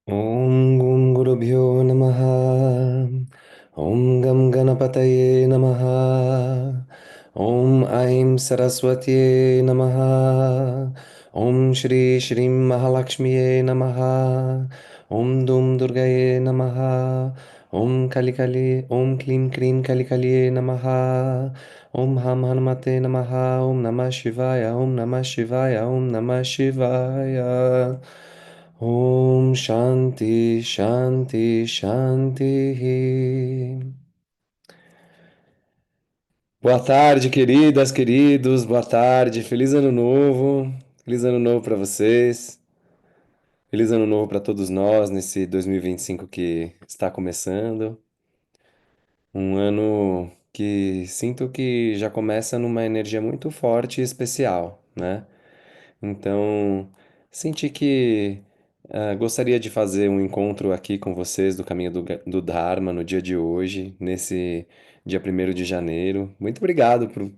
ॐ गुं गुरुभ्यो नमः। ॐ गं गणपतये नमः। ॐ ऐं सरस्वत्यै नमः। ॐ श्री श्रीं महालक्ष्म्यै नमः। ॐ दुं दुर्गये नमः। ॐ क्लीं क्रीं कलिकल्ये नमः। ॐ हं हनुमते नमः। ॐ नमः शिवाय। ॐ नमः शिवाय। ॐ नमः शिवाय। Om Shanti Shanti Shanti. Boa tarde, queridas, queridos. Boa tarde. Feliz ano novo. Feliz ano novo para vocês. Feliz ano novo para todos nós nesse 2025 que está começando. Um ano que sinto que já começa numa energia muito forte e especial, né? Então, senti que gostaria de fazer um encontro aqui com vocês do Caminho do Dharma no dia de hoje, nesse dia 1º de janeiro. Muito obrigado por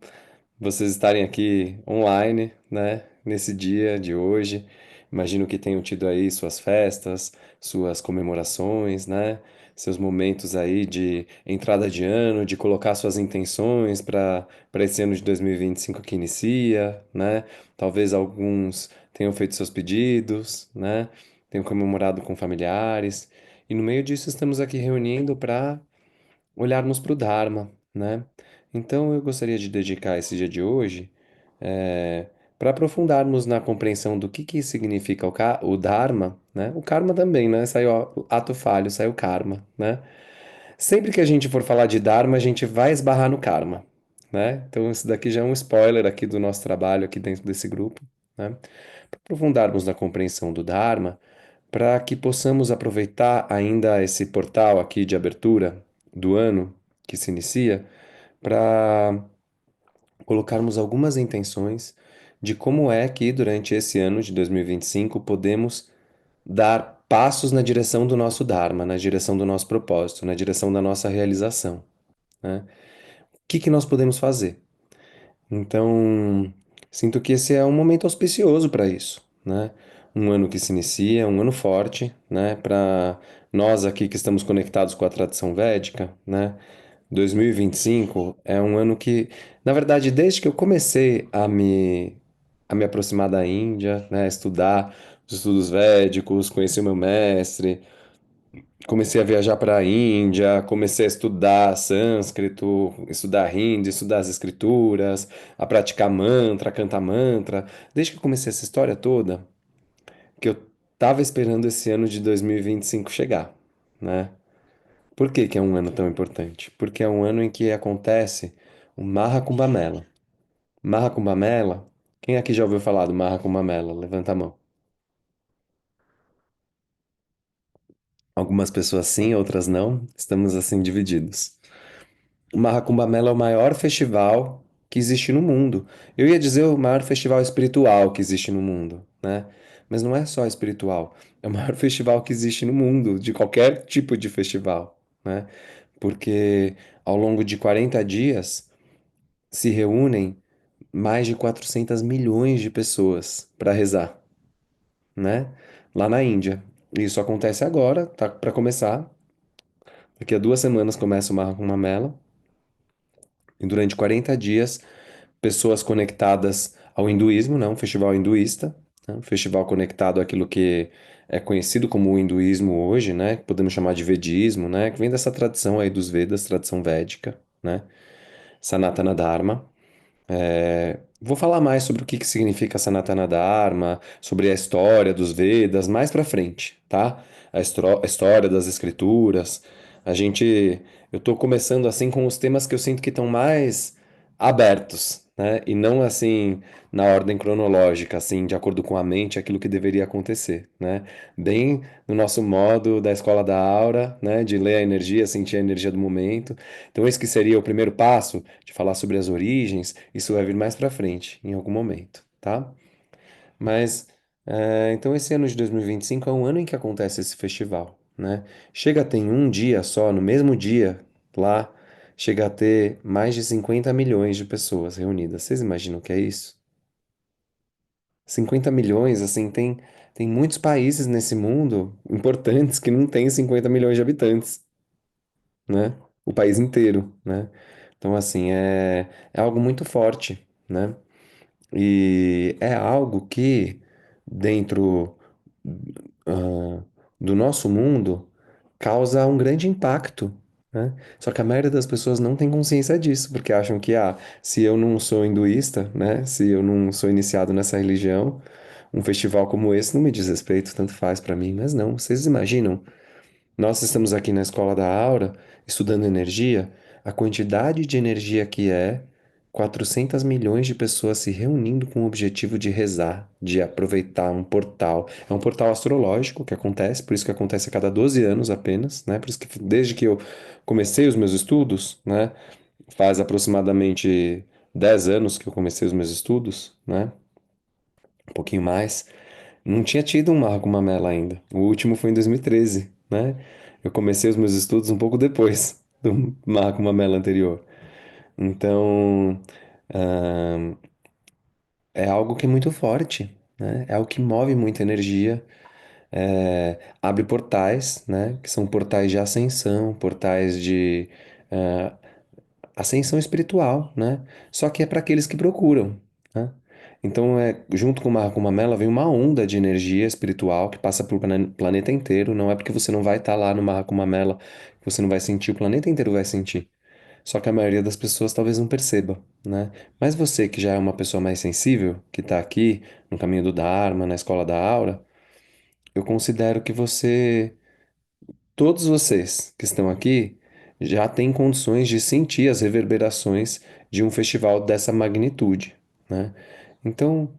vocês estarem aqui online, né, nesse dia de hoje. Imagino que tenham tido aí suas festas, suas comemorações, né, seus momentos aí de entrada de ano, de colocar suas intenções para esse ano de 2025 que inicia, né? Talvez alguns tenham feito seus pedidos, né? Tenham comemorado com familiares. E no meio disso estamos aqui reunindo para olharmos para o Dharma, né? Então eu gostaria de dedicar esse dia de hoje para aprofundarmos na compreensão do que significa o Dharma, né? O karma também, né? Saiu ó, ato falho, saiu karma, né? Sempre que a gente for falar de Dharma, a gente vai esbarrar no karma, né? Então isso daqui já é um spoiler aqui do nosso trabalho aqui dentro desse grupo, né? Para aprofundarmos na compreensão do Dharma, para que possamos aproveitar ainda esse portal aqui de abertura do ano que se inicia, para colocarmos algumas intenções de como é que durante esse ano de 2025 podemos dar passos na direção do nosso Dharma, na direção do nosso propósito, na direção da nossa realização, né? O que nós podemos fazer? Então, sinto que esse é um momento auspicioso para isso, né? Um ano que se inicia, um ano forte, né? Para nós aqui que estamos conectados com a tradição védica, né? 2025 é um ano que, na verdade, desde que eu comecei a me aproximar da Índia, né? Estudar os estudos védicos, conhecer o meu mestre, comecei a viajar para a Índia, comecei a estudar sânscrito, estudar hindi, estudar as escrituras, a praticar mantra, cantar mantra. Desde que eu comecei essa história toda, que eu tava esperando esse ano de 2025 chegar, né? Por que que é um ano tão importante? Porque é um ano em que acontece o Maha Kumbh Mela. Maha Kumbh Mela, quem aqui já ouviu falar do Maha Kumbh Mela? Levanta a mão. Algumas pessoas sim, outras não. Estamos assim divididos. O Maha Kumbh Mela é o maior festival que existe no mundo. Eu ia dizer o maior festival espiritual que existe no mundo, né? Mas não é só espiritual, é o maior festival que existe no mundo, de qualquer tipo de festival, né? Porque ao longo de 40 dias se reúnem mais de 400 milhões de pessoas para rezar, né? Lá na Índia. Isso acontece agora, tá para começar. Daqui a 2 semanas começa o Maha Kumbh Mela. E durante 40 dias pessoas conectadas ao hinduísmo, né? Um festival hinduísta, né? Um festival conectado àquilo que é conhecido como o hinduísmo hoje, né? Que podemos chamar de vedismo, né? Que vem dessa tradição aí dos Vedas, tradição védica, né? Sanatana Dharma. Vou falar mais sobre o que significa Sanatana Dharma, sobre a história dos Vedas mais pra frente, tá? A história das escrituras. A gente, eu tô começando assim com os temas que eu sinto que estão mais abertos, né? E não assim na ordem cronológica, assim, de acordo com a mente, aquilo que deveria acontecer, né? Bem no nosso modo da escola da aura, né? De ler a energia, sentir a energia do momento. Então, esse que seria o primeiro passo de falar sobre as origens, isso vai vir mais pra frente, em algum momento, tá? Mas, então esse ano de 2025 é um ano em que acontece esse festival, né? Chega a ter em um dia só, no mesmo dia, lá, chega a ter mais de 50 milhões de pessoas reunidas. Vocês imaginam o que é isso? 50 milhões, assim, tem Tem muitos países nesse mundo importantes que não têm 50 milhões de habitantes, né? O país inteiro, né? Então, assim, é algo muito forte, né? E é algo que, dentro, do nosso mundo, causa um grande impacto, né? Só que a maioria das pessoas não tem consciência disso, porque acham que, se eu não sou hinduísta, né? Se eu não sou iniciado nessa religião, um festival como esse não me diz respeito, tanto faz pra mim. Mas não, vocês imaginam? Nós estamos aqui na Escola da Aura, estudando energia, a quantidade de energia que é 400 milhões de pessoas se reunindo com o objetivo de rezar, de aproveitar um portal. É um portal astrológico que acontece, por isso que acontece a cada 12 anos apenas, né? Por isso que desde que eu comecei os meus estudos, né? Faz aproximadamente 10 anos que eu comecei os meus estudos, né? Um pouquinho mais. Não tinha tido um Marco Mamela ainda. O último foi em 2013, né? Eu comecei os meus estudos um pouco depois do Marco Mamela anterior. Então, ahn, é algo que é muito forte, né? É algo que move muita energia, abre portais, né? Que são portais de ascensão, portais de ascensão espiritual, né? Só que é para aqueles que procuram, né? Então, junto com com uma Mela vem uma onda de energia espiritual que passa pelo planeta inteiro. Não é porque você não vai estar lá no Mar com uma Mela que você não vai sentir, o planeta inteiro vai sentir. Só que a maioria das pessoas talvez não perceba, né? Mas você que já é uma pessoa mais sensível, que está aqui no caminho do Dharma, na escola da Aura, eu considero que todos vocês que estão aqui já têm condições de sentir as reverberações de um festival dessa magnitude, né? Então,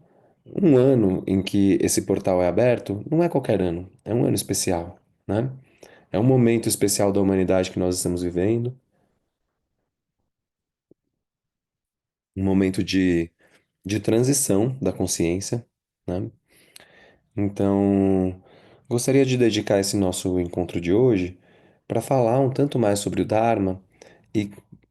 um ano em que esse portal é aberto não é qualquer ano, é um ano especial, né? É um momento especial da humanidade que nós estamos vivendo, um momento de transição da consciência, né? Então, gostaria de dedicar esse nosso encontro de hoje para falar um tanto mais sobre o Dharma e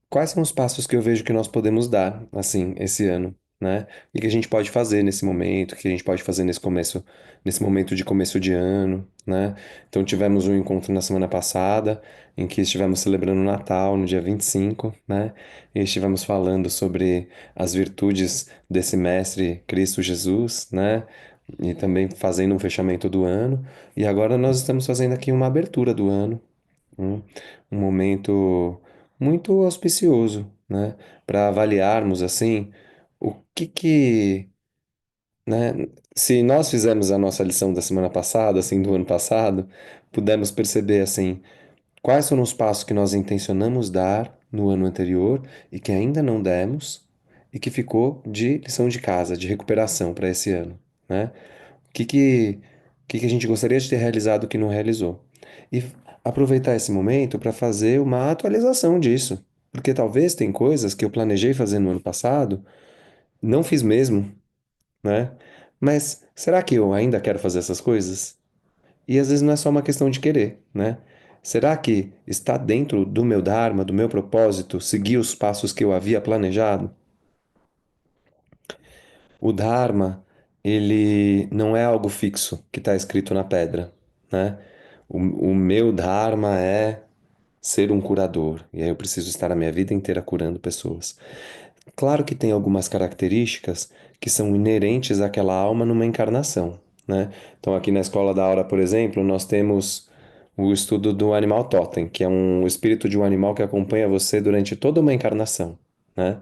quais são os passos que eu vejo que nós podemos dar, assim, esse ano, né? E que a gente pode fazer nesse momento, que a gente pode fazer nesse momento de começo de ano, né? Então, tivemos um encontro na semana passada, em que estivemos celebrando o Natal, no dia 25, né? E estivemos falando sobre as virtudes desse mestre Cristo Jesus, né? E também fazendo um fechamento do ano. E agora nós estamos fazendo aqui uma abertura do ano, um, um momento muito auspicioso, né? Para avaliarmos assim o né? Se nós fizemos a nossa lição da semana passada, assim, do ano passado, pudemos perceber assim quais foram os passos que nós intencionamos dar no ano anterior e que ainda não demos e que ficou de lição de casa, de recuperação para esse ano, né? O que a gente gostaria de ter realizado que não realizou. E aproveitar esse momento para fazer uma atualização disso. Porque talvez tem coisas que eu planejei fazer no ano passado, não fiz mesmo, né? Mas será que eu ainda quero fazer essas coisas? E às vezes não é só uma questão de querer, né? Será que está dentro do meu Dharma, do meu propósito, seguir os passos que eu havia planejado? O Dharma, ele não é algo fixo que está escrito na pedra, né? O meu Dharma é ser um curador, e aí eu preciso estar a minha vida inteira curando pessoas. Claro que tem algumas características que são inerentes àquela alma numa encarnação, né? Então, aqui na Escola da Aura, por exemplo, nós temos o estudo do animal totem, que é um espírito de um animal que acompanha você durante toda uma encarnação, né?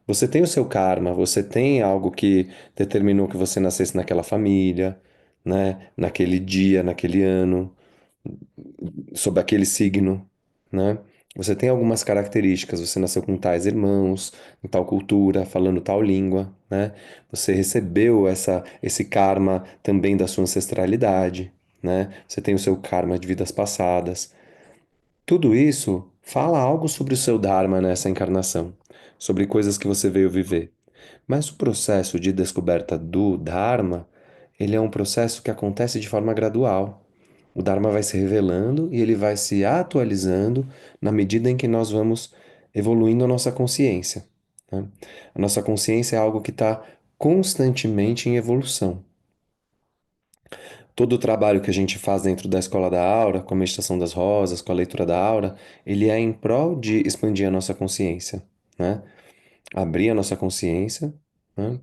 Você tem o seu karma, você tem algo que determinou que você nascesse naquela família, né? Naquele dia, naquele ano, sob aquele signo, né? Você tem algumas características, você nasceu com tais irmãos, em tal cultura, falando tal língua, né? Você recebeu esse karma também da sua ancestralidade, né? Você tem o seu karma de vidas passadas. Tudo isso fala algo sobre o seu dharma nessa encarnação, sobre coisas que você veio viver. Mas o processo de descoberta do Dharma, ele é um processo que acontece de forma gradual. O Dharma vai se revelando e ele vai se atualizando na medida em que nós vamos evoluindo a nossa consciência, né? A nossa consciência é algo que está constantemente em evolução. Todo o trabalho que a gente faz dentro da Escola da Aura, com a meditação das rosas, com a leitura da aura, ele é em prol de expandir a nossa consciência, né? Abrir a nossa consciência, né?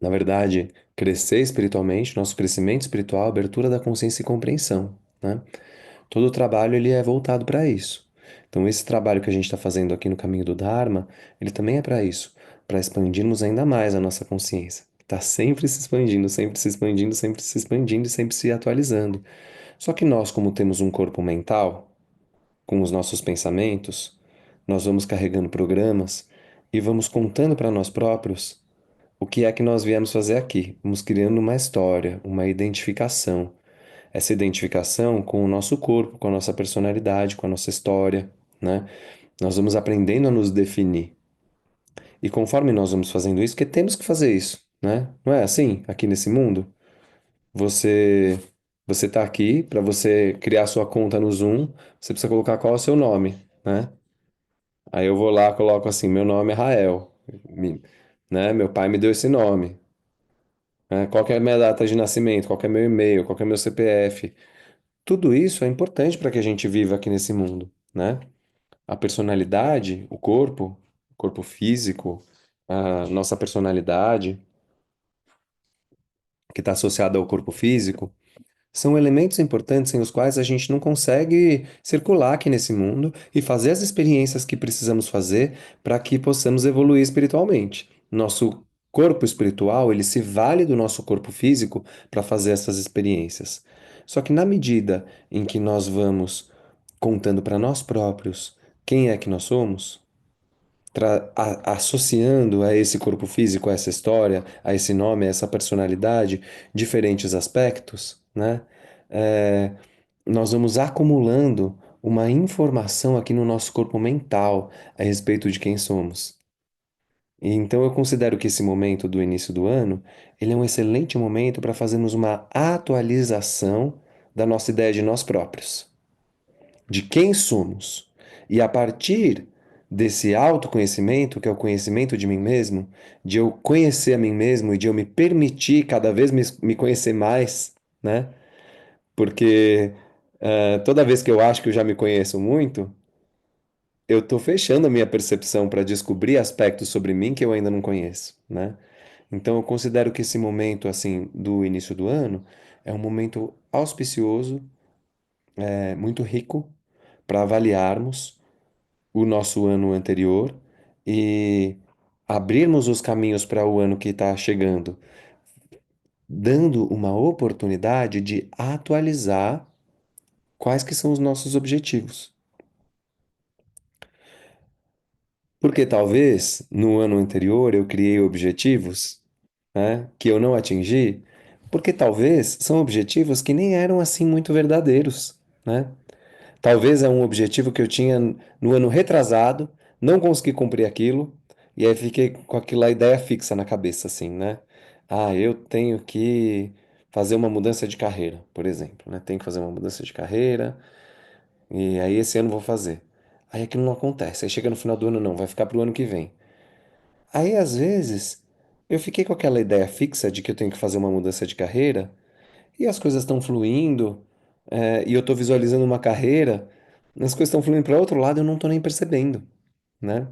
Na verdade, crescer espiritualmente, nosso crescimento espiritual, abertura da consciência e compreensão, né? Todo o trabalho ele é voltado para isso. Então, esse trabalho que a gente está fazendo aqui no caminho do Dharma, ele também é para isso, para expandirmos ainda mais a nossa consciência. Está sempre se expandindo, sempre se expandindo, sempre se expandindo e sempre se atualizando. Só que nós, como temos um corpo mental, com os nossos pensamentos, nós vamos carregando programas e vamos contando para nós próprios o que é que nós viemos fazer aqui. Vamos criando uma história, uma identificação. Essa identificação com o nosso corpo, com a nossa personalidade, com a nossa história, né? Nós vamos aprendendo a nos definir. E conforme nós vamos fazendo isso, porque temos que fazer isso, né? Não é assim aqui nesse mundo? Você você tá aqui para você criar sua conta no Zoom, você precisa colocar qual é o seu nome, né? Aí eu vou lá, coloco assim, meu nome é Rael, né? Meu pai me deu esse nome, né? Qual que é a minha data de nascimento, qual que é meu e-mail, qual que é meu CPF. Tudo isso é importante para que a gente viva aqui nesse mundo, né? A personalidade, o corpo físico, a nossa personalidade, que está associada ao corpo físico, são elementos importantes sem os quais a gente não consegue circular aqui nesse mundo e fazer as experiências que precisamos fazer para que possamos evoluir espiritualmente. Nosso corpo espiritual, ele se vale do nosso corpo físico para fazer essas experiências. Só que na medida em que nós vamos contando para nós próprios quem é que nós somos, associando a esse corpo físico, a essa história, a esse nome, a essa personalidade, diferentes aspectos, né? É, nós vamos acumulando uma informação aqui no nosso corpo mental a respeito de quem somos. E então eu considero que esse momento do início do ano, ele é um excelente momento para fazermos uma atualização da nossa ideia de nós próprios, de quem somos. E a partir desse autoconhecimento, que é o conhecimento de mim mesmo, de eu conhecer a mim mesmo e de eu me permitir cada vez me conhecer mais, né? Porque toda vez que eu acho que eu já me conheço muito, eu estou fechando a minha percepção para descobrir aspectos sobre mim que eu ainda não conheço, né? Então eu considero que esse momento assim do início do ano é um momento auspicioso, muito rico para avaliarmos o nosso ano anterior e abrirmos os caminhos para o ano que está chegando, dando uma oportunidade de atualizar quais que são os nossos objetivos. Porque talvez no ano anterior eu criei objetivos, né, que eu não atingi, porque talvez são objetivos que nem eram assim muito verdadeiros, né? Talvez é um objetivo que eu tinha no ano retrasado, não consegui cumprir aquilo, e aí fiquei com aquela ideia fixa na cabeça, assim, né? Ah, eu tenho que fazer uma mudança de carreira, por exemplo, né? Tenho que fazer uma mudança de carreira, e aí esse ano vou fazer. Aí aquilo não acontece, aí chega no final do ano, não, vai ficar pro ano que vem. Aí, às vezes, eu fiquei com aquela ideia fixa de que eu tenho que fazer uma mudança de carreira, e as coisas estão fluindo, e eu estou visualizando uma carreira, as coisas estão fluindo para outro lado e eu não estou nem percebendo, né?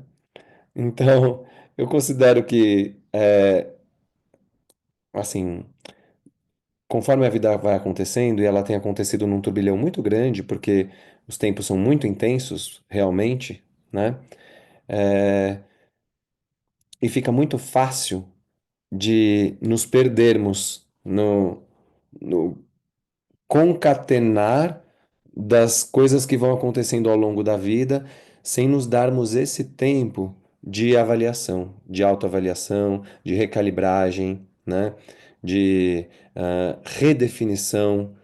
Então, eu considero que, assim, conforme a vida vai acontecendo, e ela tem acontecido num turbilhão muito grande, porque os tempos são muito intensos, realmente, né? É, e fica muito fácil de nos perdermos no concatenar das coisas que vão acontecendo ao longo da vida, sem nos darmos esse tempo de avaliação, de autoavaliação, de recalibragem, né? De redefinição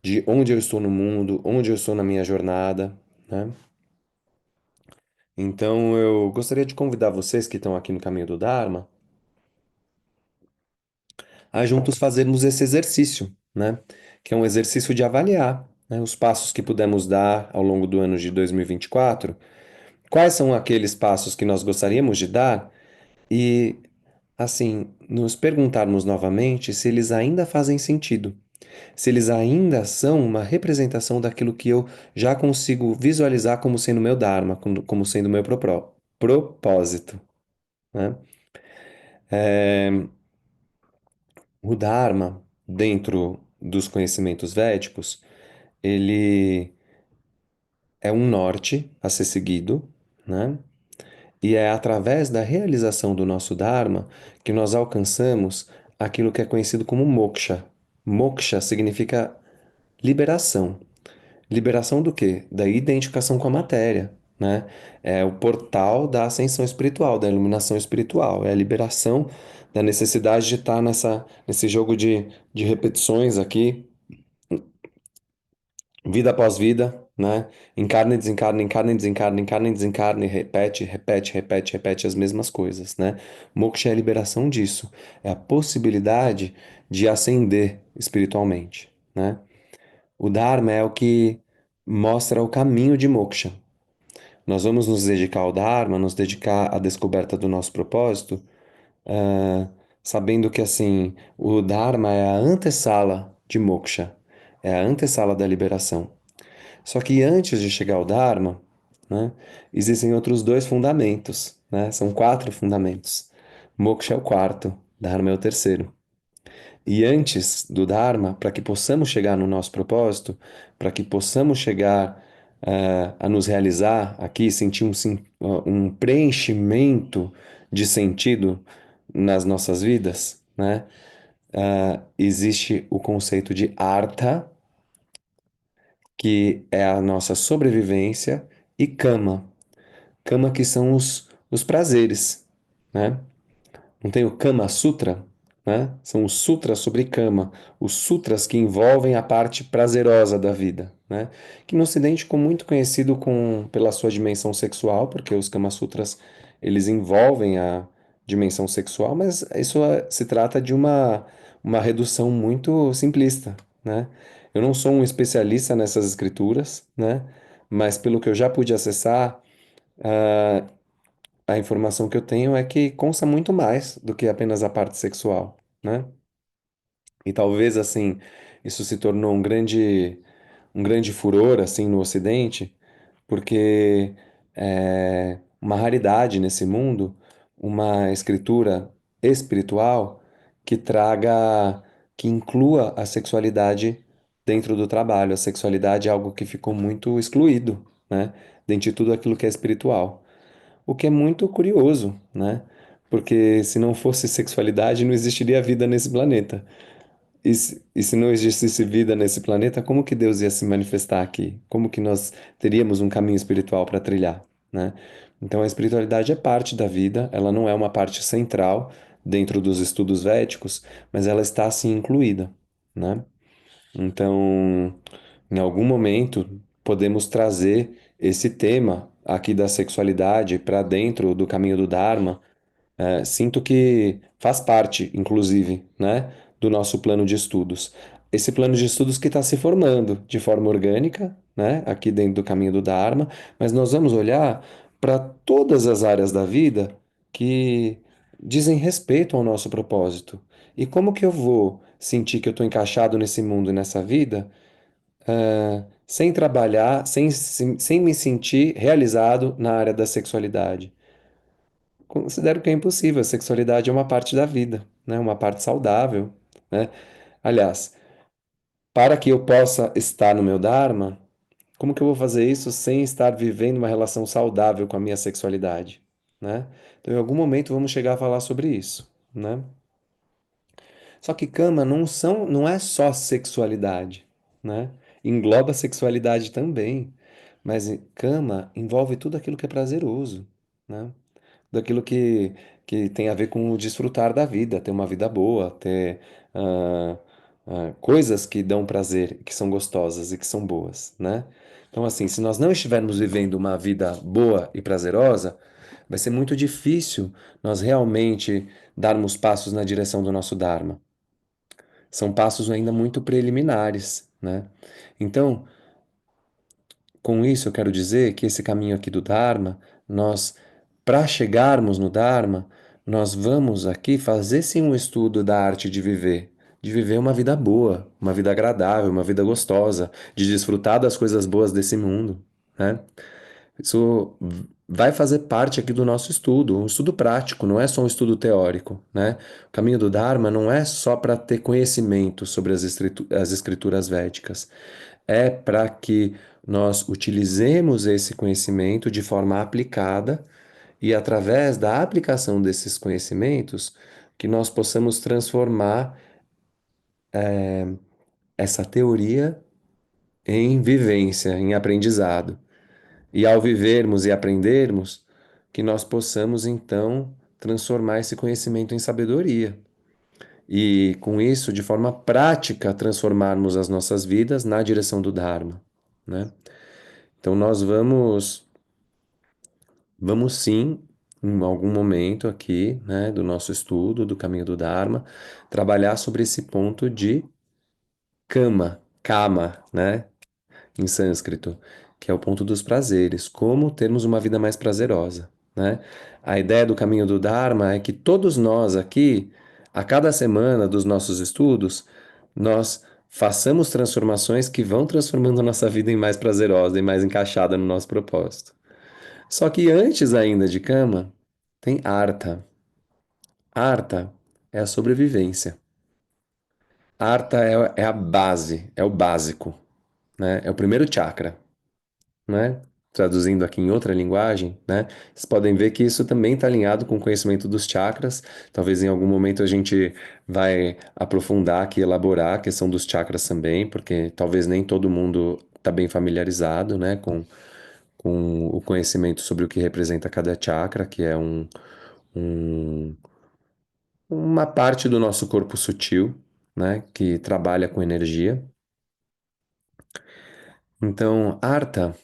de onde eu estou no mundo, onde eu estou na minha jornada, né? Então eu gostaria de convidar vocês que estão aqui no caminho do Dharma a juntos fazermos esse exercício, né? Que é um exercício de avaliar, né, os passos que pudemos dar ao longo do ano de 2024, quais são aqueles passos que nós gostaríamos de dar e assim, nos perguntarmos novamente se eles ainda fazem sentido, se eles ainda são uma representação daquilo que eu já consigo visualizar como sendo meu Dharma, como sendo meu propósito, né? O Dharma, dentro dos conhecimentos védicos, ele é um norte a ser seguido, né? E é através da realização do nosso Dharma que nós alcançamos aquilo que é conhecido como moksha. Moksha significa liberação. Liberação do quê? Da identificação com a matéria, né? É o portal da ascensão espiritual, da iluminação espiritual. É a liberação da necessidade de estar nesse jogo de repetições aqui, vida após vida, né? Encarna e desencarna, encarna e desencarna, encarna e desencarna, e repete, repete, repete, repete as mesmas coisas, né? Moksha é a liberação disso, é a possibilidade de ascender espiritualmente, né? O Dharma é o que mostra o caminho de moksha. Nós vamos nos dedicar ao Dharma, nos dedicar à descoberta do nosso propósito, ah, sabendo que assim, o Dharma é a antessala de moksha, é a antessala da liberação. Só que antes de chegar ao Dharma, né, existem outros dois fundamentos, né? São quatro fundamentos. Moksha é o quarto, Dharma é o terceiro. E antes do Dharma, para que possamos chegar no nosso propósito, para que possamos chegar a nos realizar aqui, sentir um preenchimento de sentido nas nossas vidas, né? Existe o conceito de Artha, que é a nossa sobrevivência, e Kama. Kama que são os prazeres, né? Não tem o Kama Sutra, né? São os sutras sobre Kama, os sutras que envolvem a parte prazerosa da vida, né? Que no Ocidente ficou muito conhecido pela sua dimensão sexual, porque os Kama Sutras eles envolvem a dimensão sexual, mas isso se trata de uma redução muito simplista, né? Eu não sou um especialista nessas escrituras, né? Mas pelo que eu já pude acessar, a informação que eu tenho é que consta muito mais do que apenas a parte sexual, né? E talvez assim isso se tornou um grande furor assim no Ocidente, porque é uma raridade nesse mundo uma escritura espiritual que traga, que inclua a sexualidade dentro do trabalho. A sexualidade é algo que ficou muito excluído, né? Dentre tudo aquilo que é espiritual. O que é muito curioso, né? Porque se não fosse sexualidade, não existiria vida nesse planeta. E se não existisse vida nesse planeta, como que Deus ia se manifestar aqui? Como que nós teríamos um caminho espiritual para trilhar, né? Então a espiritualidade é parte da vida, ela não é uma parte central dentro dos estudos védicos, mas ela está assim incluída, né? Então, em algum momento, podemos trazer esse tema aqui da sexualidade para dentro do caminho do Dharma. Sinto que faz parte, inclusive, né, do nosso plano de estudos. Esse plano de estudos que está se formando de forma orgânica, né, aqui dentro do caminho do Dharma, mas nós vamos olhar para todas as áreas da vida que dizem respeito ao nosso propósito. E como que eu vou sentir que eu estou encaixado nesse mundo e nessa vida, sem trabalhar, sem me sentir realizado na área da sexualidade? Considero que é impossível. A sexualidade é uma parte da vida, né? Uma parte saudável, né? Aliás, para que eu possa estar no meu Dharma, como que eu vou fazer isso sem estar vivendo uma relação saudável com a minha sexualidade, né? Então, em algum momento vamos chegar a falar sobre isso, né? Só que cama não é só sexualidade, né? Engloba sexualidade também, mas cama envolve tudo aquilo que é prazeroso, né? Daquilo que tem a ver com o desfrutar da vida, ter uma vida boa, ter ah, coisas que dão prazer, que são gostosas e que são boas, né? Então, assim, se nós não estivermos vivendo uma vida boa e prazerosa, vai ser muito difícil nós realmente darmos passos na direção do nosso Dharma. São passos ainda muito preliminares, né? Então, com isso, eu quero dizer que esse caminho aqui do Dharma, para chegarmos no Dharma, nós vamos aqui fazer sim um estudo da arte de viver uma vida boa, uma vida agradável, uma vida gostosa, de desfrutar das coisas boas desse mundo, né? Isso vai fazer parte aqui do nosso estudo, um estudo prático, não é só um estudo teórico, né? O caminho do Dharma não é só para ter conhecimento sobre as escrituras védicas, é para que nós utilizemos esse conhecimento de forma aplicada e através da aplicação desses conhecimentos que nós possamos transformar essa teoria em vivência, em aprendizado. E ao vivermos e aprendermos, que nós possamos então transformar esse conhecimento em sabedoria. E com isso, de forma prática, transformarmos as nossas vidas na direção do Dharma, né? Então nós vamos sim, em algum momento aqui, né, do nosso estudo do caminho do Dharma, trabalhar sobre esse ponto de kama, né, em sânscrito, que é o ponto dos prazeres, como termos uma vida mais prazerosa, né? A ideia do caminho do Dharma é que todos nós aqui, a cada semana dos nossos estudos, nós façamos transformações que vão transformando a nossa vida em mais prazerosa e mais encaixada no nosso propósito. Só que antes ainda de Kama, tem Artha. Artha é a sobrevivência. Artha é a base, é o básico, né? É o primeiro chakra, né? Traduzindo aqui em outra linguagem, né? Vocês podem ver que isso também está alinhado com o conhecimento dos chakras. Talvez em algum momento a gente vai aprofundar aqui, elaborar a questão dos chakras também, porque talvez nem todo mundo está bem familiarizado, né? Com o conhecimento sobre o que representa cada chakra, que é um uma parte do nosso corpo sutil, né, que trabalha com energia. Então, Artha,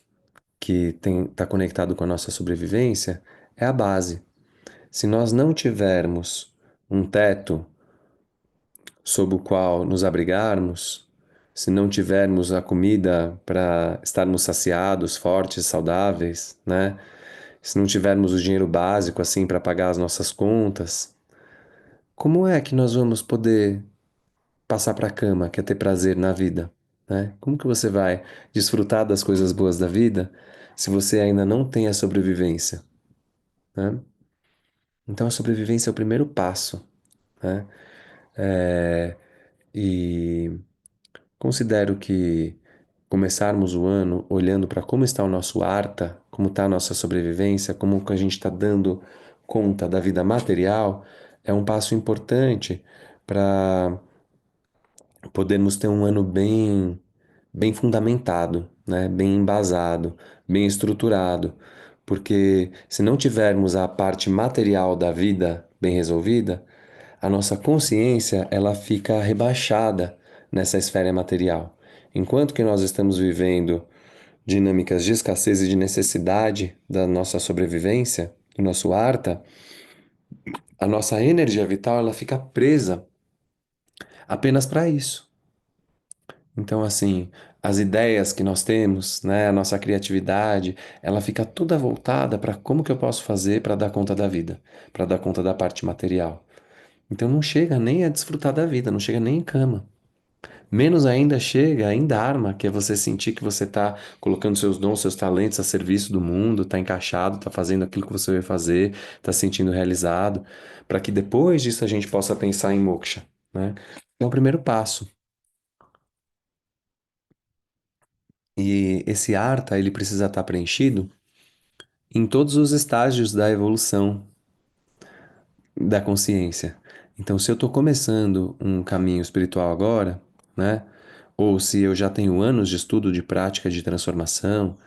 que está conectado com a nossa sobrevivência, é a base. Se nós não tivermos um teto sob o qual nos abrigarmos, se não tivermos a comida para estarmos saciados, fortes, saudáveis, né? Se não tivermos o dinheiro básico assim para pagar as nossas contas, como é que nós vamos poder passar para a cama, que é ter prazer na vida, né? Como que você vai desfrutar das coisas boas da vida se você ainda não tem a sobrevivência, né? Então a sobrevivência é o primeiro passo, né? E considero que começarmos o ano olhando para como está o nosso arta, como está a nossa sobrevivência, como que a gente está dando conta da vida material, é um passo importante para podermos ter um ano bem fundamentado, né? Bem embasado, bem estruturado. Porque se não tivermos a parte material da vida bem resolvida, a nossa consciência ela fica rebaixada nessa esfera material. Enquanto que nós estamos vivendo dinâmicas de escassez e de necessidade da nossa sobrevivência, do nosso arta, a nossa energia vital ela fica presa apenas para isso. Então, assim, as ideias que nós temos, né, a nossa criatividade, ela fica toda voltada para como que eu posso fazer para dar conta da vida, para dar conta da parte material. Então não chega nem a desfrutar da vida, não chega nem em cama. Menos ainda chega em Dharma, que é você sentir que você está colocando seus dons, seus talentos a serviço do mundo, está encaixado, está fazendo aquilo que você vai fazer, está se sentindo realizado, para que depois disso a gente possa pensar em moksha, né? É o primeiro passo. E esse artha, ele precisa estar preenchido em todos os estágios da evolução da consciência. Então, se eu estou começando um caminho espiritual agora, né? Ou se eu já tenho anos de estudo, de prática, de transformação,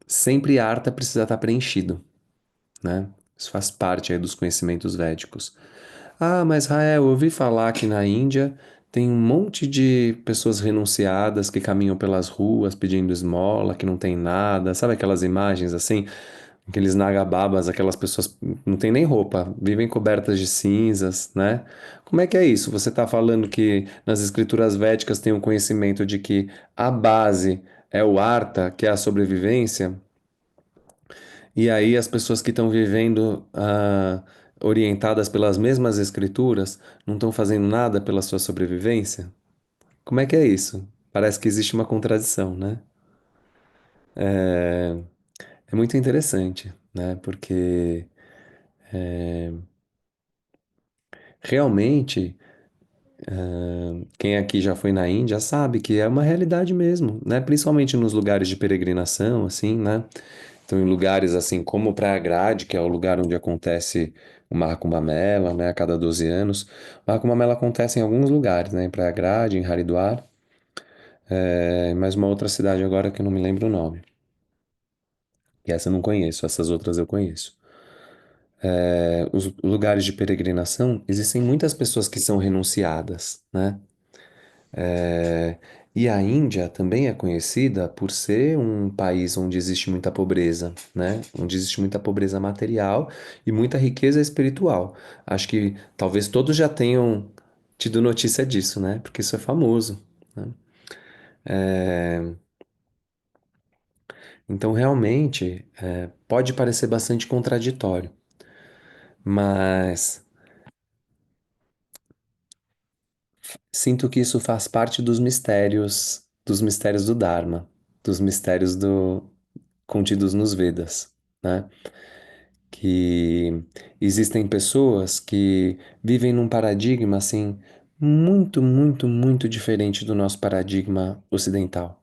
sempre artha precisa estar preenchido, né? Isso faz parte aí dos conhecimentos védicos. Ah, mas Rael, eu ouvi falar que na Índia tem um monte de pessoas renunciadas que caminham pelas ruas pedindo esmola, que não tem nada. Sabe aquelas imagens assim? Aqueles nagababas, aquelas pessoas não têm nem roupa, vivem cobertas de cinzas, né? Como é que é isso? Você está falando que nas escrituras védicas tem um conhecimento de que a base é o artha, que é a sobrevivência, E aí as pessoas que estão vivendo orientadas pelas mesmas escrituras não estão fazendo nada pela sua sobrevivência? Como é que é isso? Parece que existe uma contradição, né? É, é muito interessante, né? Porque realmente quem aqui já foi na Índia sabe que é uma realidade mesmo, né? Principalmente nos lugares de peregrinação, assim, né? Então, em lugares assim como Prayagraj, que é o lugar onde acontece o Maha Kumbh Mela, né? A cada 12 anos. O Maha Kumbh Mela acontece em alguns lugares, né? Em Prayagraj, em Haridwar, mais uma outra cidade agora que eu não me lembro o nome. E essa eu não conheço, essas outras eu conheço. Os lugares de peregrinação, existem muitas pessoas que são renunciadas, né? É, e a Índia também é conhecida por ser um país onde existe muita pobreza, né? Onde existe muita pobreza material e muita riqueza espiritual. Acho que talvez todos já tenham tido notícia disso, né? Porque isso é famoso, né? É, então, realmente, pode parecer bastante contraditório, mas sinto que isso faz parte dos mistérios do Dharma, dos mistérios contidos nos Vedas, né? Que existem pessoas que vivem num paradigma assim muito, muito, muito diferente do nosso paradigma ocidental.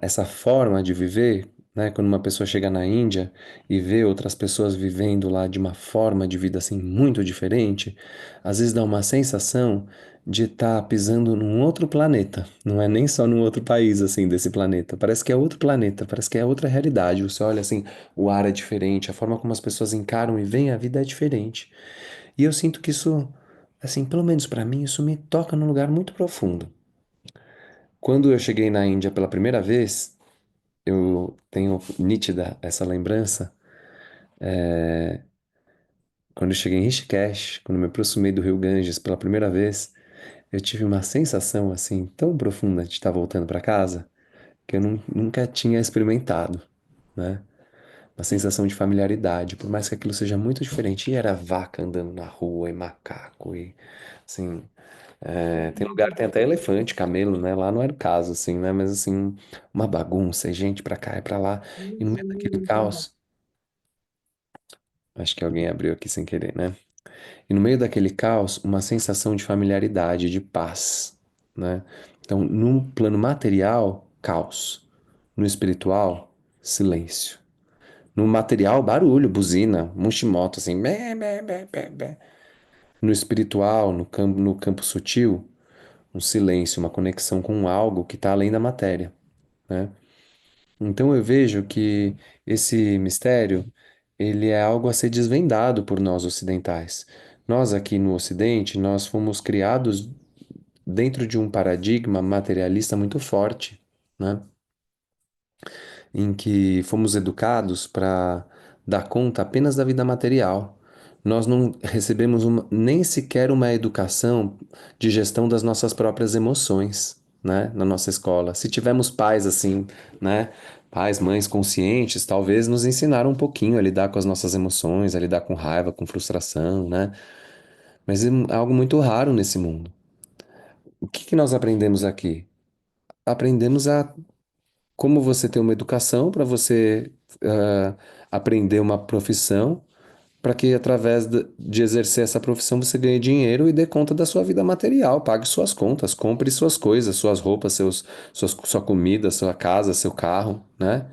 Essa forma de viver, né, quando uma pessoa chega na Índia e vê outras pessoas vivendo lá de uma forma de vida assim muito diferente, às vezes dá uma sensação de estar pisando num outro planeta. Não é nem só num outro país assim desse planeta. Parece que é outro planeta, parece que é outra realidade. Você olha assim, o ar é diferente, a forma como as pessoas encaram e veem a vida é diferente. E eu sinto que isso, assim, pelo menos para mim, isso me toca num lugar muito profundo. Quando eu cheguei na Índia pela primeira vez, eu tenho nítida essa lembrança. Quando eu cheguei em Rishikesh, quando eu me aproximei do Rio Ganges pela primeira vez, eu tive uma sensação assim tão profunda de estar voltando para casa que eu nunca tinha experimentado, né? Uma sensação de familiaridade, por mais que aquilo seja muito diferente. E era vaca andando na rua, e macaco, e assim. Tem lugar, tem até elefante, camelo, né? Lá não era o caso, assim, né? Mas assim, uma bagunça, e gente pra cá e pra lá. E no meio daquele caos, acho que alguém abriu aqui sem querer, né? E no meio daquele caos, uma sensação de familiaridade, de paz, né? Então, no plano material, caos. No espiritual, silêncio. No material, barulho, buzina, mushimoto, assim. Bé, bé, bé, bé, bé. No espiritual, no campo sutil, um silêncio, uma conexão com algo que está além da matéria, né? Então eu vejo que esse mistério, ele é algo a ser desvendado por nós ocidentais. Nós aqui no Ocidente, nós fomos criados dentro de um paradigma materialista muito forte, né? Em que fomos educados para dar conta apenas da vida material. Nós não recebemos nem sequer uma educação de gestão das nossas próprias emoções, né, na nossa escola. Se tivermos pais assim, né, pais, mães conscientes, talvez nos ensinaram um pouquinho a lidar com as nossas emoções, a lidar com raiva, com frustração, né? Mas é algo muito raro nesse mundo. O que que nós aprendemos aqui? Aprendemos a como você ter uma educação para você aprender uma profissão, para que através de exercer essa profissão você ganhe dinheiro e dê conta da sua vida material, pague suas contas, compre suas coisas, suas roupas, sua comida, sua casa, seu carro, né?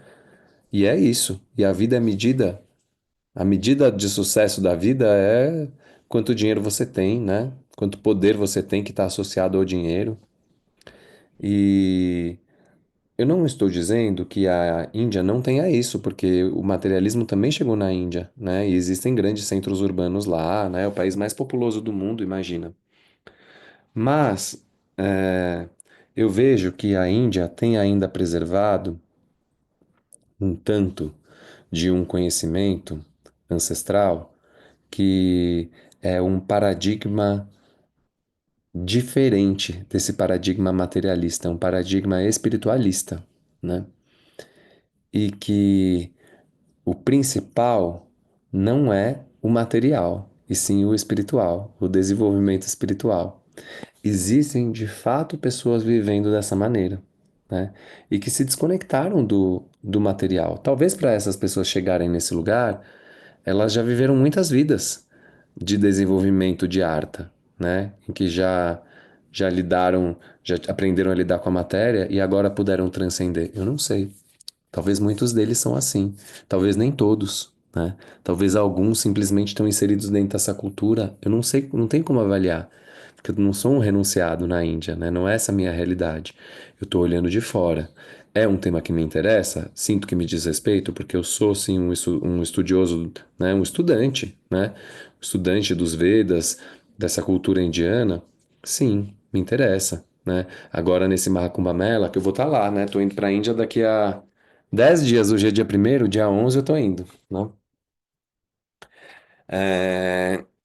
E é isso. E a medida de sucesso da vida é quanto dinheiro você tem, né? Quanto poder você tem que está associado ao dinheiro. E eu não estou dizendo que a Índia não tenha isso, porque o materialismo também chegou na Índia, né? E existem grandes centros urbanos lá, né? É o país mais populoso do mundo, imagina. Mas eu vejo que a Índia tem ainda preservado um tanto de um conhecimento ancestral que é um paradigma diferente desse paradigma materialista, é um paradigma espiritualista, né? e que o principal não é o material, e sim o espiritual, o desenvolvimento espiritual. Existem de fato pessoas vivendo dessa maneira, né? E que se desconectaram do material. Talvez para essas pessoas chegarem nesse lugar, elas já viveram muitas vidas de desenvolvimento de arta, né? Em que já lidaram, já aprenderam a lidar com a matéria e agora puderam transcender. Eu não sei. Talvez muitos deles são assim, talvez nem todos, né? Talvez alguns simplesmente estão inseridos dentro dessa cultura. Eu não sei, não tem como avaliar, porque eu não sou um renunciado na Índia, né? Não é essa a minha realidade. Eu estou olhando de fora. É um tema que me interessa, sinto que me diz respeito, porque eu sou sim um estudioso, né? Um estudante, né? Estudante dos Vedas, dessa cultura indiana. Sim, me interessa, né? Agora nesse Mahakumbha Mela, que eu vou estar lá, né? Tô indo para a Índia daqui a 10 dias, hoje é dia primeiro, dia 11 eu tô indo, né?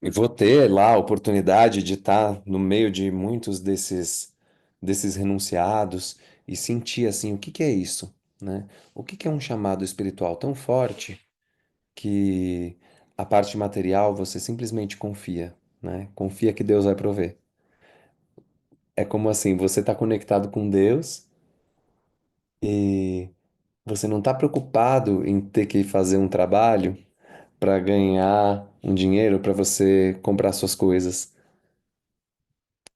E vou ter lá a oportunidade de estar no meio de muitos desses renunciados e sentir assim, o que que é isso, né? O que que é um chamado espiritual tão forte que a parte material você simplesmente confia, né? Confia que Deus vai prover. É como assim, você está conectado com Deus e você não está preocupado em ter que fazer um trabalho para ganhar um dinheiro para você comprar suas coisas.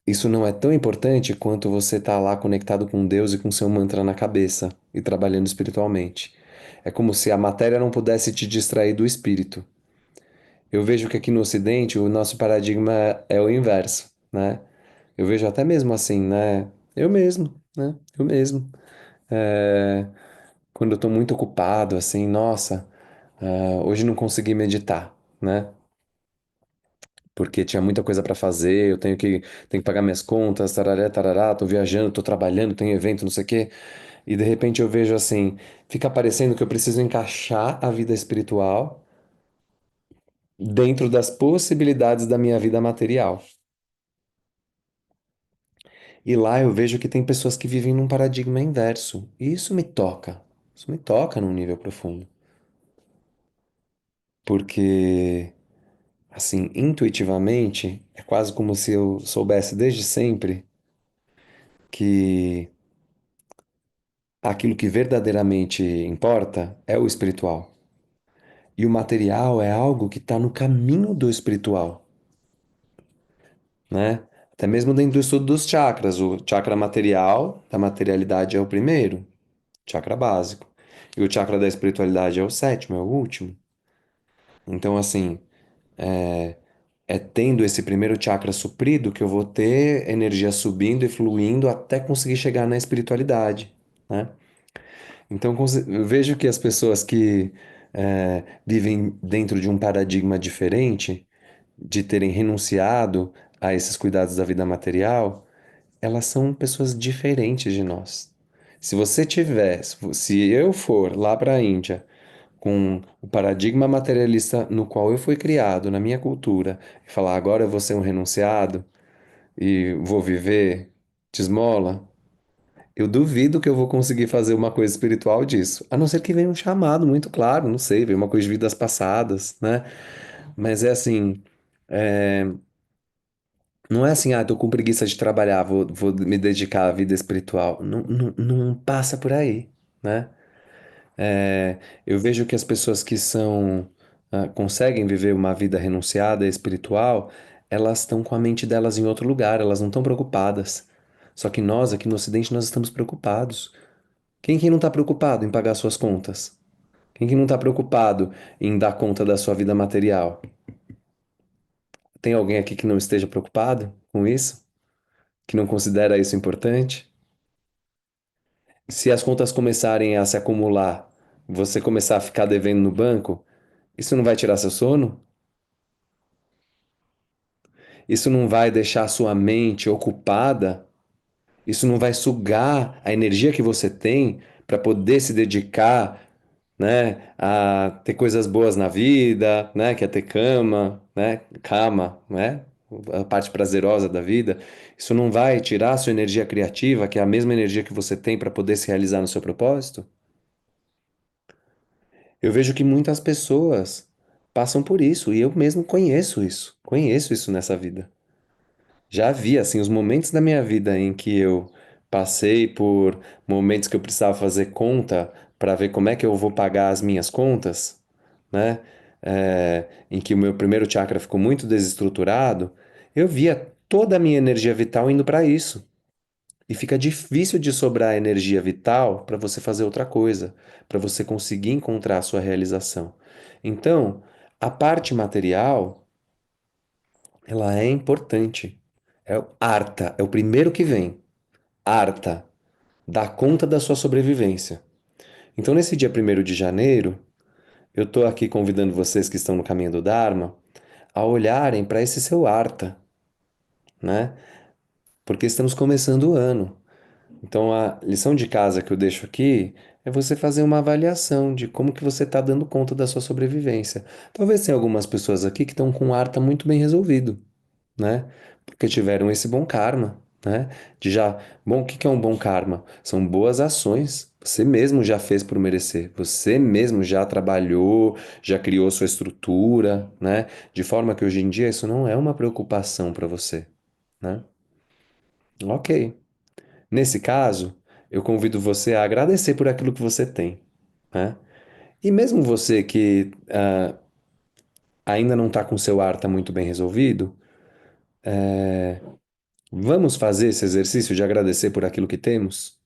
Isso não é tão importante quanto você estar lá conectado com Deus e com seu mantra na cabeça e trabalhando espiritualmente. É como se a matéria não pudesse te distrair do espírito. Eu vejo que aqui no Ocidente o nosso paradigma é o inverso, né? Eu vejo até mesmo assim, né? Eu mesmo, né? Eu mesmo. É, quando eu tô muito ocupado, assim, nossa, hoje não consegui meditar, né? Porque tinha muita coisa para fazer, tenho que pagar minhas contas, tarará, tarará, tô viajando, tô trabalhando, tem evento, não sei o quê. E de repente eu vejo assim, fica parecendo que eu preciso encaixar a vida espiritual dentro das possibilidades da minha vida material. E lá eu vejo que tem pessoas que vivem num paradigma inverso. E isso me toca. Isso me toca num nível profundo. Porque, assim, intuitivamente, é quase como se eu soubesse desde sempre que aquilo que verdadeiramente importa é o espiritual. E o material é algo que está no caminho do espiritual, né? Até mesmo dentro do estudo dos chakras, o chakra material da materialidade é o primeiro, chakra básico. E o chakra da espiritualidade é o sétimo, é o último. Então, assim, é tendo esse primeiro chakra suprido que eu vou ter energia subindo e fluindo até conseguir chegar na espiritualidade, né? Então, eu vejo que as pessoas que vivem dentro de um paradigma diferente, de terem renunciado a esses cuidados da vida material, elas são pessoas diferentes de nós. Se você tiver, se eu for lá para a Índia com o paradigma materialista no qual eu fui criado, na minha cultura, e falar agora eu vou ser um renunciado e vou viver de esmola, eu duvido que eu vou conseguir fazer uma coisa espiritual disso. A não ser que venha um chamado muito claro, não sei, venha uma coisa de vidas passadas, né? Mas é assim, não é assim, tô com preguiça de trabalhar, vou me dedicar à vida espiritual. Não, não, não passa por aí, né? É, eu vejo que as pessoas que conseguem viver uma vida renunciada espiritual, elas estão com a mente delas em outro lugar, elas não estão preocupadas. Só que nós, aqui no Ocidente, nós estamos preocupados. Quem que não está preocupado em pagar suas contas? Quem que não está preocupado em dar conta da sua vida material? Tem alguém aqui que não esteja preocupado com isso? Que não considera isso importante? Se as contas começarem a se acumular, você começar a ficar devendo no banco, isso não vai tirar seu sono? Isso não vai deixar a sua mente ocupada? Isso não vai sugar a energia que você tem para poder se dedicar, né, a ter coisas boas na vida, né, que é ter cama, né, cama, né, a parte prazerosa da vida. Isso não vai tirar a sua energia criativa, que é a mesma energia que você tem para poder se realizar no seu propósito? Eu vejo que muitas pessoas passam por isso e eu mesmo conheço isso nessa vida. Já vi, assim, os momentos da minha vida em que eu passei por momentos que eu precisava fazer conta para ver como é que eu vou pagar as minhas contas, né? Em que o meu primeiro chakra ficou muito desestruturado, eu via toda a minha energia vital indo para isso. E fica difícil de sobrar energia vital para você fazer outra coisa, para você conseguir encontrar a sua realização. Então, a parte material, ela é importante. É o Arta, é o primeiro que vem. Arta, dá conta da sua sobrevivência. Então, nesse dia 1º de janeiro, eu estou aqui convidando vocês que estão no caminho do Dharma a olharem para esse seu Arta, né? Porque estamos começando o ano. Então, a lição de casa que eu deixo aqui é você fazer uma avaliação de como que você está dando conta da sua sobrevivência. Talvez tenha algumas pessoas aqui que estão com o Arta muito bem resolvido, né? Porque tiveram esse bom karma, né? De já, bom, o que que é um bom karma? São boas ações. Você mesmo já fez por merecer. Você mesmo já trabalhou, já criou sua estrutura, né? De forma que hoje em dia isso não é uma preocupação para você, né? Ok. Nesse caso, eu convido você a agradecer por aquilo que você tem, né? E mesmo você que ainda não está com seu ar tá muito bem resolvido, vamos fazer esse exercício de agradecer por aquilo que temos?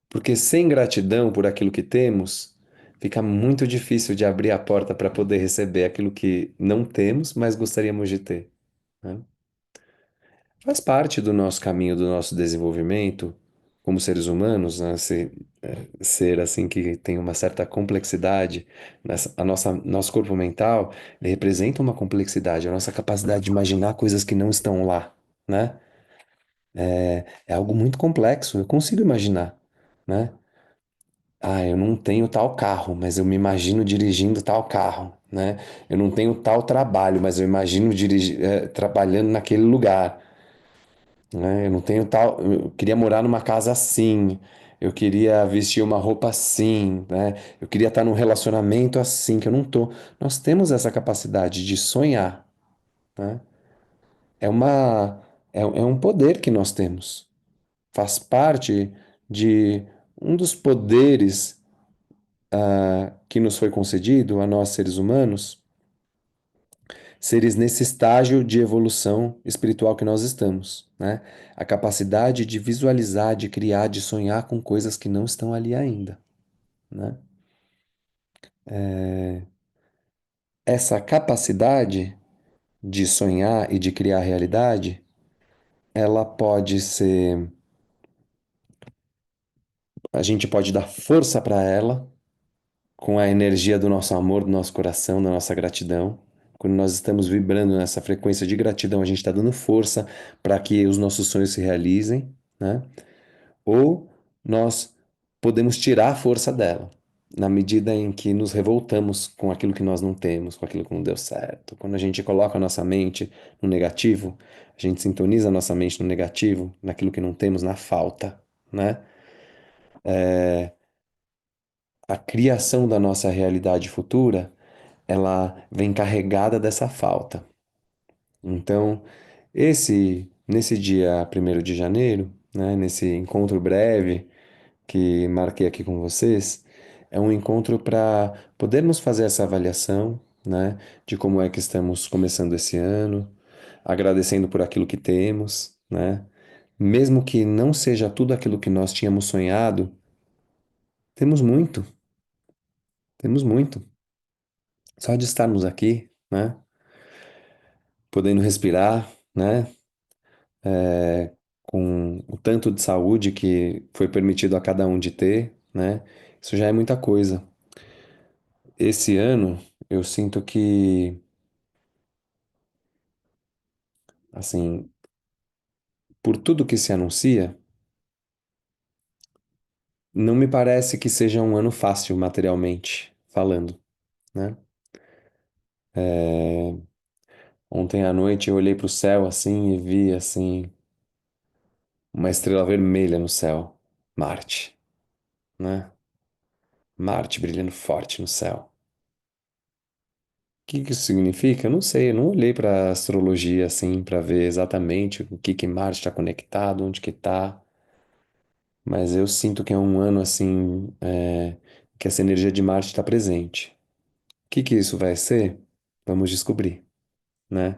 Porque sem gratidão por aquilo que temos, fica muito difícil de abrir a porta para poder receber aquilo que não temos, mas gostaríamos de ter, né? Faz parte do nosso caminho, do nosso desenvolvimento como seres humanos, né? Ser assim que tem uma certa complexidade, a nosso corpo mental, ele representa uma complexidade, a nossa capacidade de imaginar coisas que não estão lá, né? É algo muito complexo, eu consigo imaginar, né? Ah, eu não tenho tal carro, mas eu me imagino dirigindo tal carro, né? Eu não tenho tal trabalho, mas eu imagino trabalhando naquele lugar, né? Eu não tenho tal. Eu queria morar numa casa assim, eu queria vestir uma roupa assim, né? Eu queria estar num relacionamento assim, que eu não tô. Nós temos essa capacidade de sonhar, né? É uma, é um poder que nós temos. Faz parte de um dos poderes que nos foi concedido a nós seres humanos, seres nesse estágio de evolução espiritual que nós estamos, né? A capacidade de visualizar, de criar, de sonhar com coisas que não estão ali ainda, né? Essa capacidade de sonhar e de criar realidade, ela pode ser, a gente pode dar força para ela com a energia do nosso amor, do nosso coração, da nossa gratidão. Quando nós estamos vibrando nessa frequência de gratidão, a gente está dando força para que os nossos sonhos se realizem, né? Ou nós podemos tirar a força dela, na medida em que nos revoltamos com aquilo que nós não temos, com aquilo que não deu certo. Quando a gente coloca a nossa mente no negativo, a gente sintoniza a nossa mente no negativo, naquilo que não temos, na falta, né? A criação da nossa realidade futura, ela vem carregada dessa falta. Então, nesse dia 1º de janeiro, né, nesse encontro breve que marquei aqui com vocês, é um encontro para podermos fazer essa avaliação, né, de como é que estamos começando esse ano, agradecendo por aquilo que temos, né? Mesmo que não seja tudo aquilo que nós tínhamos sonhado, temos muito, temos muito. Só de estarmos aqui, né, podendo respirar, né, com o tanto de saúde que foi permitido a cada um de ter, né? Isso já é muita coisa. Esse ano, eu sinto que, assim, por tudo que se anuncia, não me parece que seja um ano fácil materialmente falando, né? Ontem à noite eu olhei para o céu assim e vi assim uma estrela vermelha no céu, Marte, né? Marte brilhando forte no céu. O que que isso significa? Eu não sei, eu não olhei para astrologia assim para ver exatamente o que que Marte está conectado, onde que tá, mas eu sinto que é um ano assim, que essa energia de Marte está presente. O que que isso vai ser? Vamos descobrir, né?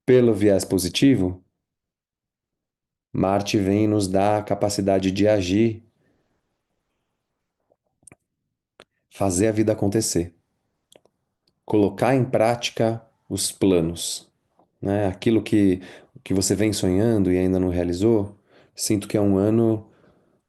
Pelo viés positivo, Marte vem nos dar a capacidade de agir, fazer a vida acontecer, colocar em prática os planos, né? Aquilo que você vem sonhando e ainda não realizou, sinto que é um ano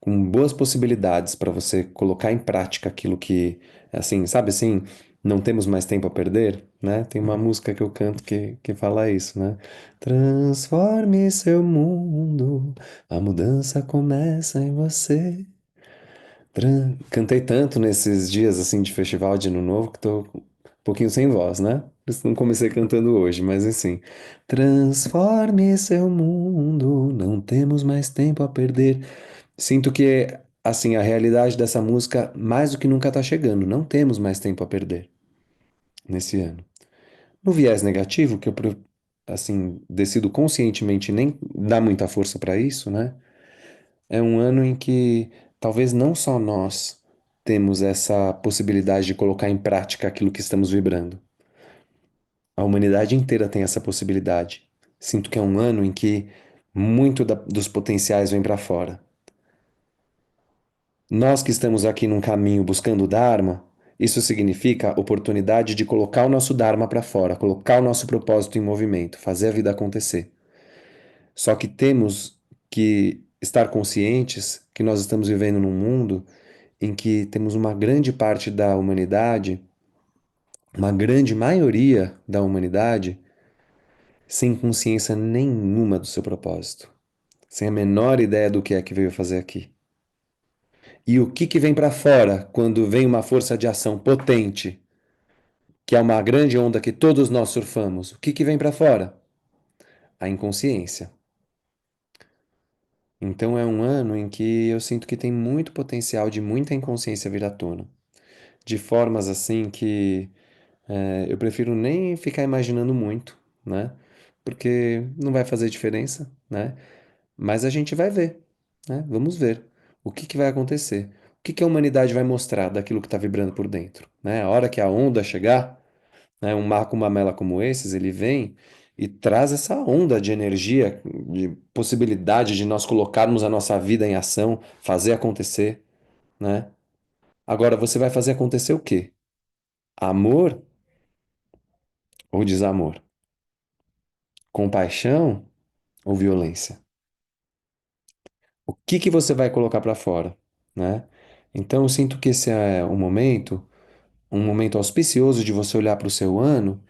com boas possibilidades para você colocar em prática aquilo que, assim, sabe assim, não temos mais tempo a perder, né? Tem uma música que eu canto que fala isso, né? Transforme seu mundo, a mudança começa em você. Cantei tanto nesses dias assim de festival de Ano Novo que tô um pouquinho sem voz, né? Por isso não comecei cantando hoje, mas assim. Transforme seu mundo, não temos mais tempo a perder. Sinto que assim a realidade dessa música mais do que nunca tá chegando. Não temos mais tempo a perder nesse ano. No viés negativo, que assim decido conscientemente nem dar muita força para isso, né? É um ano em que talvez não só nós temos essa possibilidade de colocar em prática aquilo que estamos vibrando. A humanidade inteira tem essa possibilidade. Sinto que é um ano em que muito dos potenciais vem para fora. Nós que estamos aqui num caminho buscando o Dharma, isso significa oportunidade de colocar o nosso Dharma para fora, colocar o nosso propósito em movimento, fazer a vida acontecer. Só que temos que estar conscientes que nós estamos vivendo num mundo em que temos uma grande parte da humanidade, uma grande maioria da humanidade, sem consciência nenhuma do seu propósito, sem a menor ideia do que é que veio fazer aqui. E o que que vem para fora quando vem uma força de ação potente, que é uma grande onda que todos nós surfamos? O que que vem para fora? A inconsciência. Então é um ano em que eu sinto que tem muito potencial de muita inconsciência vir à tona, de formas assim que eu prefiro nem ficar imaginando muito, né? Porque não vai fazer diferença, né? Mas a gente vai ver, né? Vamos ver o que que vai acontecer. O que que a humanidade vai mostrar daquilo que está vibrando por dentro, né? A hora que a onda chegar, né? Um Marco Mamela como esses, ele vem e traz essa onda de energia, de possibilidade de nós colocarmos a nossa vida em ação, fazer acontecer, né? Agora, você vai fazer acontecer o quê? Amor ou desamor? Compaixão ou violência? O que que você vai colocar para fora, né? Então, eu sinto que esse é um momento auspicioso de você olhar para o seu ano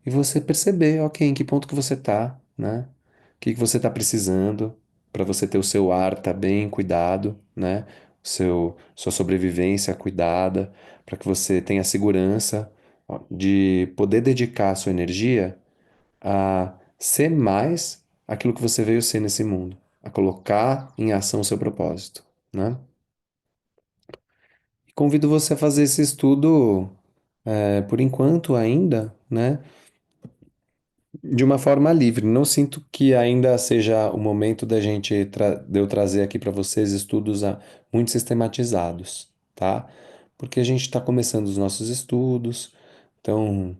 e você perceber, ok, em que ponto que você tá, né? O que que você tá precisando para você ter o seu ar tá bem cuidado, né? Sua sobrevivência cuidada, para que você tenha segurança ó, de poder dedicar a sua energia a ser mais aquilo que você veio ser nesse mundo, a colocar em ação o seu propósito, né? E convido você a fazer esse estudo, por enquanto ainda, né? De uma forma livre. Não sinto que ainda seja o momento de eu trazer aqui para vocês estudos muito sistematizados, tá? Porque a gente está começando os nossos estudos, então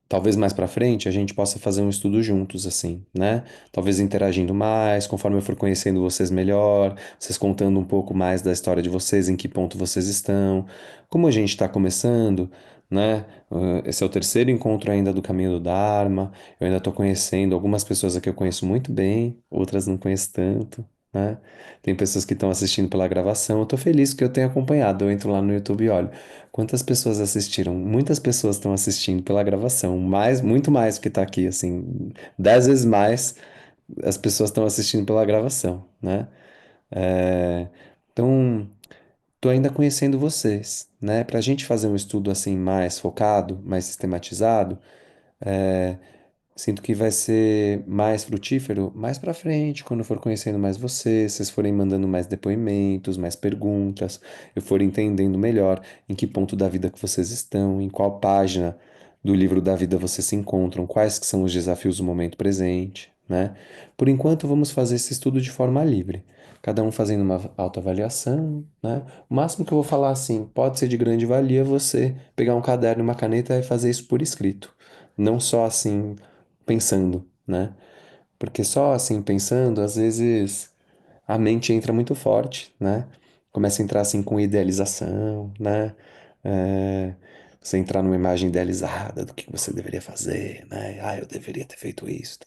talvez mais para frente a gente possa fazer um estudo juntos, assim, né? Talvez interagindo mais, conforme eu for conhecendo vocês melhor, vocês contando um pouco mais da história de vocês, em que ponto vocês estão. Como a gente está começando, né? Esse é o terceiro encontro ainda do Caminho do Dharma. Eu ainda estou conhecendo algumas pessoas aqui eu conheço muito bem, outras não conheço tanto. Né? Tem pessoas que estão assistindo pela gravação. Eu estou feliz que eu tenho acompanhado. Eu entro lá no YouTube e olho. Quantas pessoas assistiram? Muitas pessoas estão assistindo pela gravação, mais, muito mais do que está aqui, assim, 10 vezes mais as pessoas estão assistindo pela gravação, né? É, então, tô ainda conhecendo vocês, né? Para a gente fazer um estudo assim mais focado, mais sistematizado, Sinto que vai ser mais frutífero mais pra frente, quando eu for conhecendo mais vocês forem mandando mais depoimentos, mais perguntas, eu for entendendo melhor em que ponto da vida que vocês estão, em qual página do livro da vida vocês se encontram, quais que são os desafios do momento presente, né? Por enquanto, vamos fazer esse estudo de forma livre, cada um fazendo uma autoavaliação, né? O máximo que eu vou falar assim, pode ser de grande valia você pegar um caderno e uma caneta e fazer isso por escrito, não só assim pensando, né? Porque só assim pensando, às vezes a mente entra muito forte, né? Começa a entrar assim com idealização, né? É, você entrar numa imagem idealizada do que você deveria fazer, né? Ah, eu deveria ter feito isso.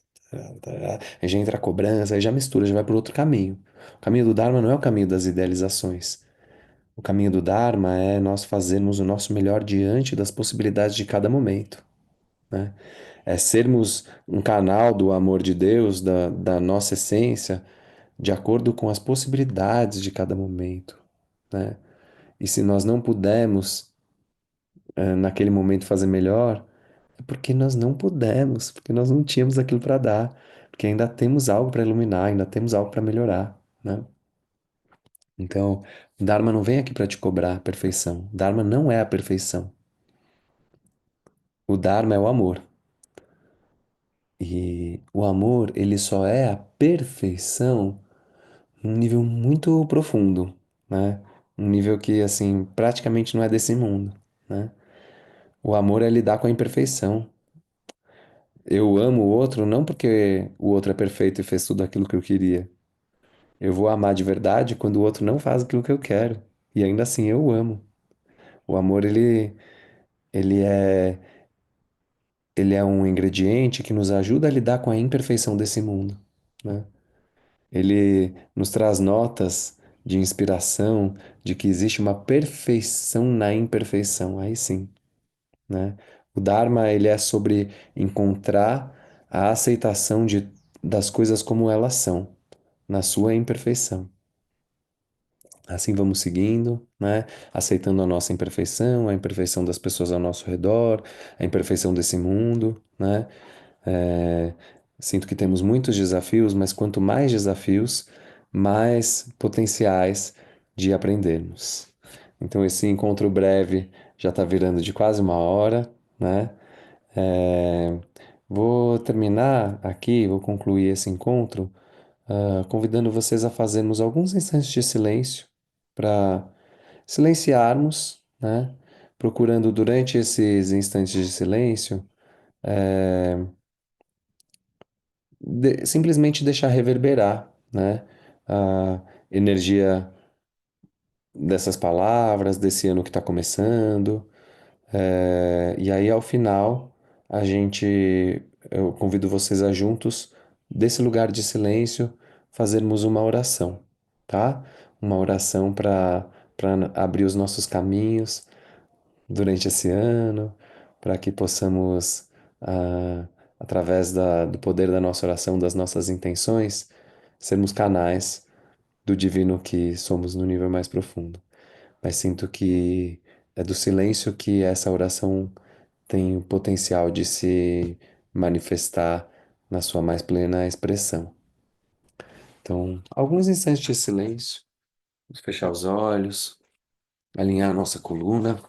Aí já entra a cobrança, aí já mistura, já vai para outro caminho. O caminho do Dharma não é o caminho das idealizações. O caminho do Dharma é nós fazermos o nosso melhor diante das possibilidades de cada momento, né? É sermos um canal do amor de Deus, da nossa essência, de acordo com as possibilidades de cada momento, né? E se nós não pudermos, naquele momento fazer melhor, é porque nós não pudemos, porque nós não tínhamos aquilo para dar, porque ainda temos algo para iluminar, ainda temos algo para melhorar, né? Então, Dharma não vem aqui para te cobrar a perfeição. Dharma não é a perfeição. O Dharma é o amor. E o amor, ele só é a perfeição num nível muito profundo, né? Um nível que, assim, praticamente não é desse mundo, né? O amor é lidar com a imperfeição. Eu amo o outro não porque o outro é perfeito e fez tudo aquilo que eu queria. Eu vou amar de verdade quando o outro não faz aquilo que eu quero. E ainda assim eu o amo. O amor, ele é, ele é um ingrediente que nos ajuda a lidar com a imperfeição desse mundo, né? Ele nos traz notas de inspiração de que existe uma perfeição na imperfeição. Aí sim, né? O Dharma, ele é sobre encontrar a aceitação das coisas como elas são, na sua imperfeição. Assim vamos seguindo, né? Aceitando a nossa imperfeição, a imperfeição das pessoas ao nosso redor, a imperfeição desse mundo, né? É, sinto que temos muitos desafios, mas quanto mais desafios, mais potenciais de aprendermos. Então, esse encontro breve já está virando de quase uma hora, né? É, vou terminar aqui, vou concluir esse encontro, convidando vocês a fazermos alguns instantes de silêncio para silenciarmos, né? Procurando durante esses instantes de silêncio simplesmente deixar reverberar, né? A energia dessas palavras, desse ano que está começando. E aí, ao final, eu convido vocês a juntos, desse lugar de silêncio, fazermos uma oração, tá? Uma oração para abrir os nossos caminhos durante esse ano, para que possamos, através do poder da nossa oração, das nossas intenções, sermos canais do divino que somos no nível mais profundo. Mas sinto que é do silêncio que essa oração tem o potencial de se manifestar na sua mais plena expressão. Então, alguns instantes de silêncio, vamos fechar os olhos, alinhar a nossa coluna.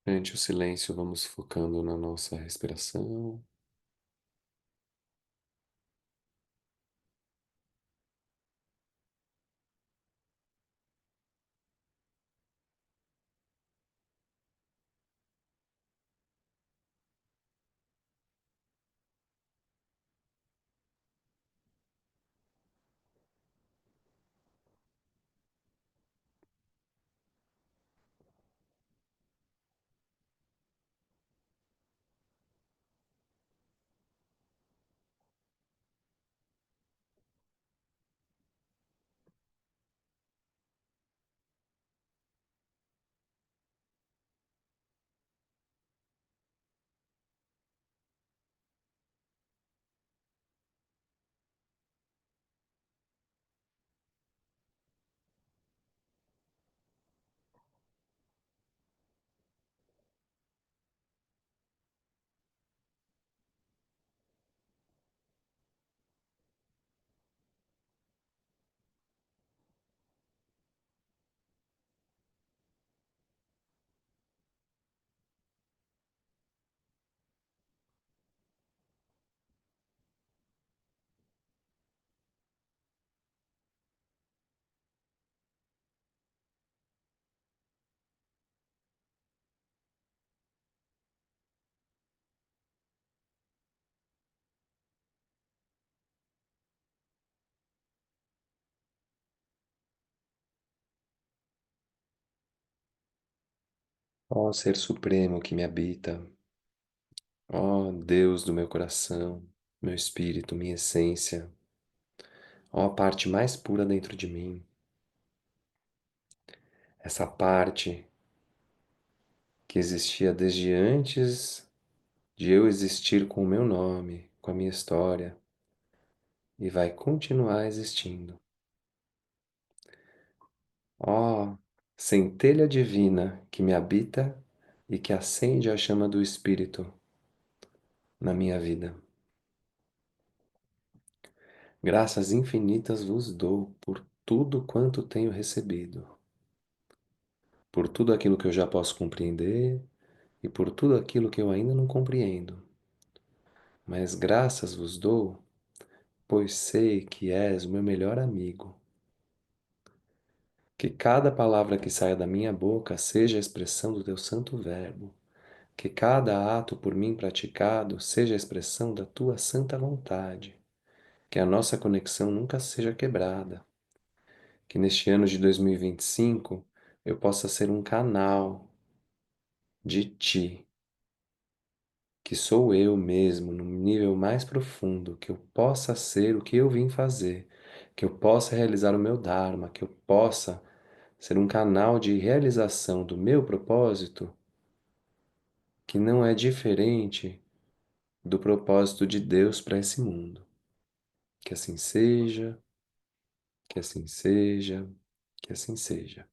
Durante o silêncio, vamos focando na nossa respiração. Ó Ser Supremo que me habita, ó Deus do meu coração, meu espírito, minha essência, ó a parte mais pura dentro de mim, essa parte que existia desde antes de eu existir com o meu nome, com a minha história, e vai continuar existindo. Ó centelha divina que me habita e que acende a chama do Espírito na minha vida. Graças infinitas vos dou por tudo quanto tenho recebido, por tudo aquilo que eu já posso compreender e por tudo aquilo que eu ainda não compreendo. Mas graças vos dou, pois sei que és o meu melhor amigo. Que cada palavra que saia da minha boca seja a expressão do teu santo verbo. Que cada ato por mim praticado seja a expressão da tua santa vontade. Que a nossa conexão nunca seja quebrada. Que neste ano de 2025 eu possa ser um canal de ti, que sou eu mesmo no nível mais profundo, que eu possa ser o que eu vim fazer, que eu possa realizar o meu Dharma, que eu possa ser um canal de realização do meu propósito, que não é diferente do propósito de Deus para esse mundo. Que assim seja, que assim seja, que assim seja.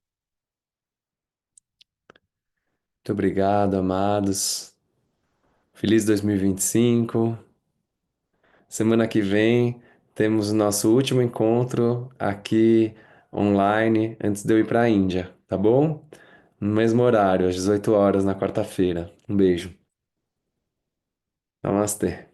Muito obrigado, amados. Feliz 2025. Semana que vem temos o nosso último encontro aqui online antes de eu ir para a Índia, tá bom? No mesmo horário, às 18 horas na quarta-feira. Um beijo. Namastê.